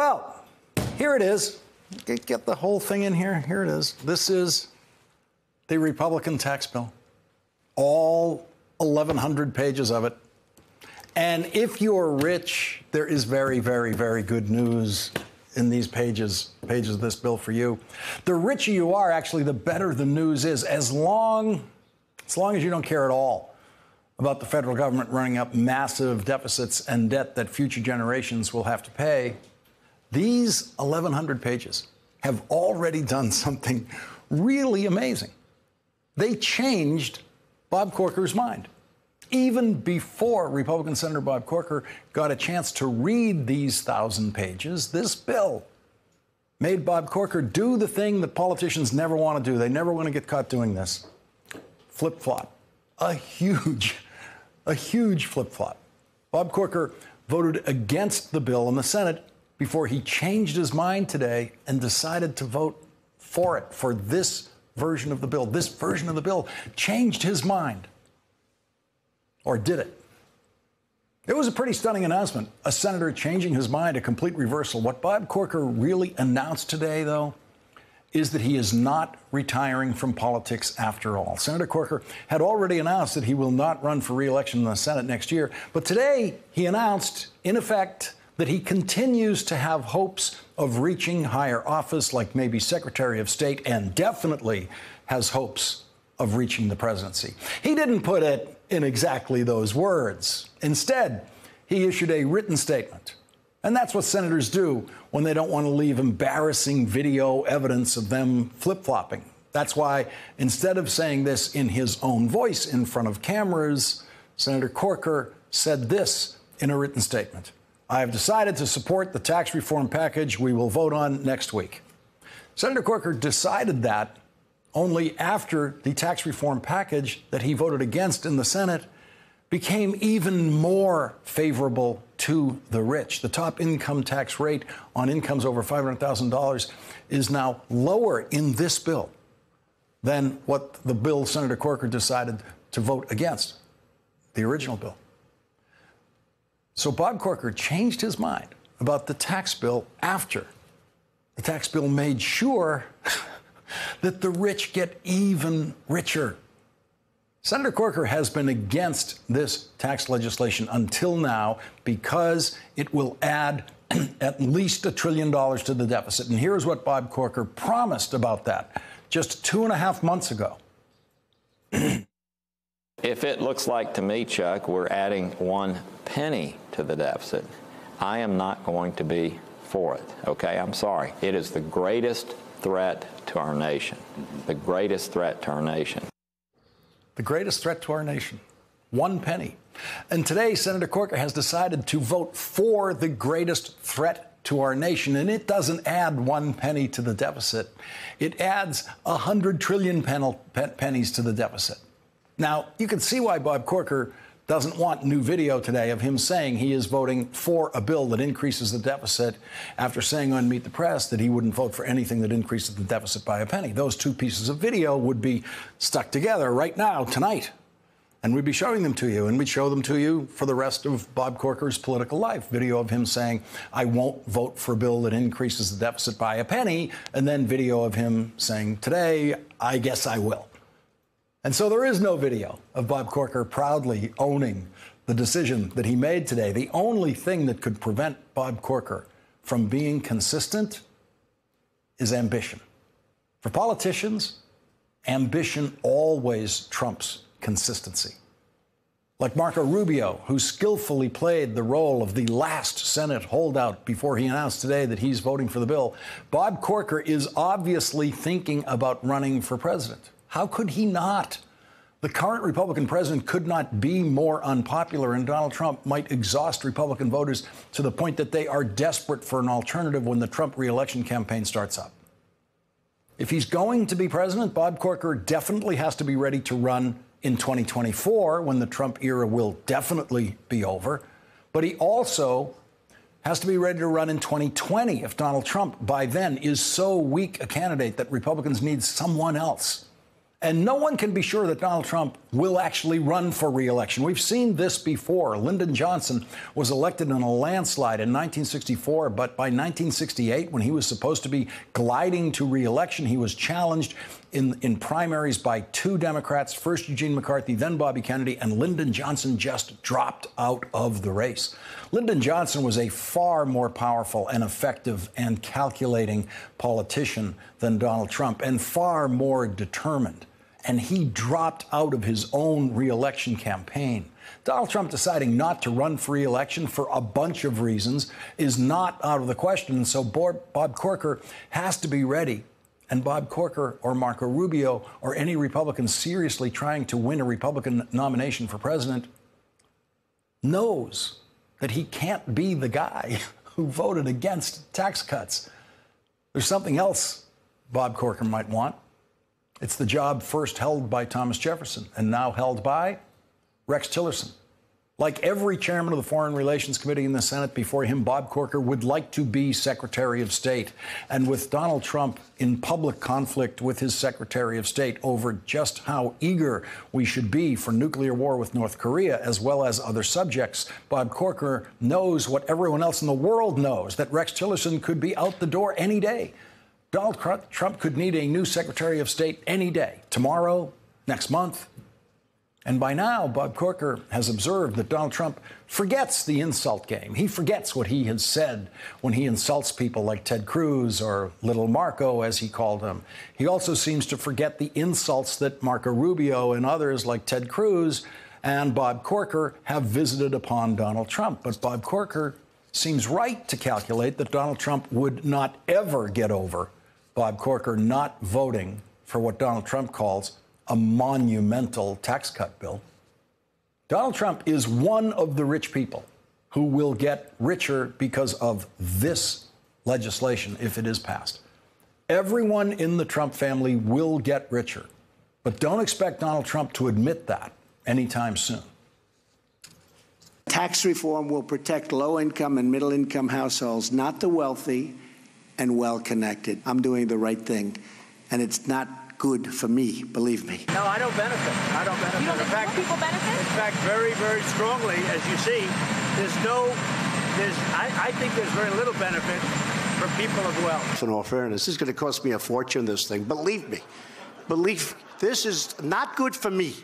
Well, here it is. Get the whole thing in here. Here it is. This is the Republican tax bill. All 1,100 pages of it. And if you're rich, there is very, very, very good news in these pages of this bill for you. The richer you are, actually, the better the news is, as long as you don't care at all about the federal government running up massive deficits and debt that future generations will have to pay. These 1,100 pages have already done something really amazing. They changed Bob Corker's mind. Even before Republican Senator Bob Corker got a chance to read these 1,000 pages, this bill made Bob Corker do the thing that politicians never want to do. They never want to get caught doing this. Flip-flop. A huge flip-flop. Bob Corker voted against the bill in the Senate before he changed his mind today and decided to vote for it, for this version of the bill. This version of the bill changed his mind. Or did it? It was a pretty stunning announcement. A senator changing his mind, a complete reversal. What Bob Corker really announced today, though, is that he is not retiring from politics after all. Senator Corker had already announced that he will not run for re-election in the Senate next year. But today he announced, in effect, that he continues to have hopes of reaching higher office, like maybe Secretary of State, and definitely has hopes of reaching the presidency. He didn't put it in exactly those words. Instead, he issued a written statement. And that's what senators do when they don't want to leave embarrassing video evidence of them flip-flopping. That's why, instead of saying this in his own voice in front of cameras, Senator Corker said this in a written statement. I have decided to support the tax reform package we will vote on next week. Senator Corker decided that only after the tax reform package that he voted against in the Senate became even more favorable to the rich. The top income tax rate on incomes over $500,000 is now lower in this bill than what the bill Senator Corker decided to vote against, the original bill. So Bob Corker changed his mind about the tax bill after the tax bill made sure that the rich get even richer. Senator Corker has been against this tax legislation until now because it will add at least $1 trillion to the deficit. And here's what Bob Corker promised about that just 2.5 months ago. If it looks like to me, Chuck, we're adding 1 penny to the deficit, I am not going to be for it, okay? I'm sorry. It is the greatest threat to our nation, the greatest threat to our nation. The greatest threat to our nation. 1 penny. And today, Senator Corker has decided to vote for the greatest threat to our nation. And it doesn't add 1 penny to the deficit. It adds 100 trillion pennies to the deficit. Now, you can see why Bob Corker doesn't want new video today of him saying he is voting for a bill that increases the deficit after saying on Meet the Press that he wouldn't vote for anything that increases the deficit by a penny. Those two pieces of video would be stuck together right now, tonight. And we'd be showing them to you, and we'd show them to you for the rest of Bob Corker's political life. Video of him saying, I won't vote for a bill that increases the deficit by a penny, and then video of him saying, today, I guess I will. And so there is no video of Bob Corker proudly owning the decision that he made today. The only thing that could prevent Bob Corker from being consistent is ambition. For politicians, ambition always trumps consistency. Like Marco Rubio, who skillfully played the role of the last Senate holdout before he announced today that he's voting for the bill, Bob Corker is obviously thinking about running for president. How could he not? The current Republican president could not be more unpopular, and Donald Trump might exhaust Republican voters to the point that they are desperate for an alternative when the Trump re-election campaign starts up. If he's going to be president, Bob Corker definitely has to be ready to run in 2024, when the Trump era will definitely be over. But he also has to be ready to run in 2020 if Donald Trump by then is so weak a candidate that Republicans need someone else. And no one can be sure that Donald Trump will actually run for re-election. We've seen this before. Lyndon Johnson was elected in a landslide in 1964, but by 1968, when he was supposed to be gliding to re-election, he was challenged in primaries by two Democrats, first Eugene McCarthy, then Bobby Kennedy, and Lyndon Johnson just dropped out of the race. Lyndon Johnson was a far more powerful and effective and calculating politician than Donald Trump, and far more determined. And he dropped out of his own re-election campaign. Donald Trump deciding not to run for re-election for a bunch of reasons is not out of the question. And so Bob Corker has to be ready. And Bob Corker or Marco Rubio or any Republican seriously trying to win a Republican nomination for president knows that he can't be the guy who voted against tax cuts. There's something else Bob Corker might want. It's the job first held by Thomas Jefferson and now held by Rex Tillerson. Like every chairman of the Foreign Relations Committee in the Senate before him, Bob Corker would like to be Secretary of State. And with Donald Trump in public conflict with his Secretary of State over just how eager we should be for nuclear war with North Korea, as well as other subjects, Bob Corker knows what everyone else in the world knows, that Rex Tillerson could be out the door any day. Donald Trump could need a new Secretary of State any day, tomorrow, next month. And by now, Bob Corker has observed that Donald Trump forgets the insult game. He forgets what he has said when he insults people like Ted Cruz or Little Marco, as he called him. He also seems to forget the insults that Marco Rubio and others like Ted Cruz and Bob Corker have visited upon Donald Trump. But Bob Corker seems right to calculate that Donald Trump would not ever get over Bob Corker not voting for what Donald Trump calls a monumental tax cut bill. Donald Trump is one of the rich people who will get richer because of this legislation if it is passed. Everyone in the Trump family will get richer, but don't expect Donald Trump to admit that anytime soon. Tax reform will protect low-income and middle-income households, not the wealthy and well-connected. I'm doing the right thing, and it's not good for me, believe me. No, I don't benefit. I don't benefit. You don't think more people benefit? In fact, very, very strongly, as you see, I think there's very little benefit for people of wealth. In all fairness, this is going to cost me a fortune, this thing. Believe me. This is not good for me.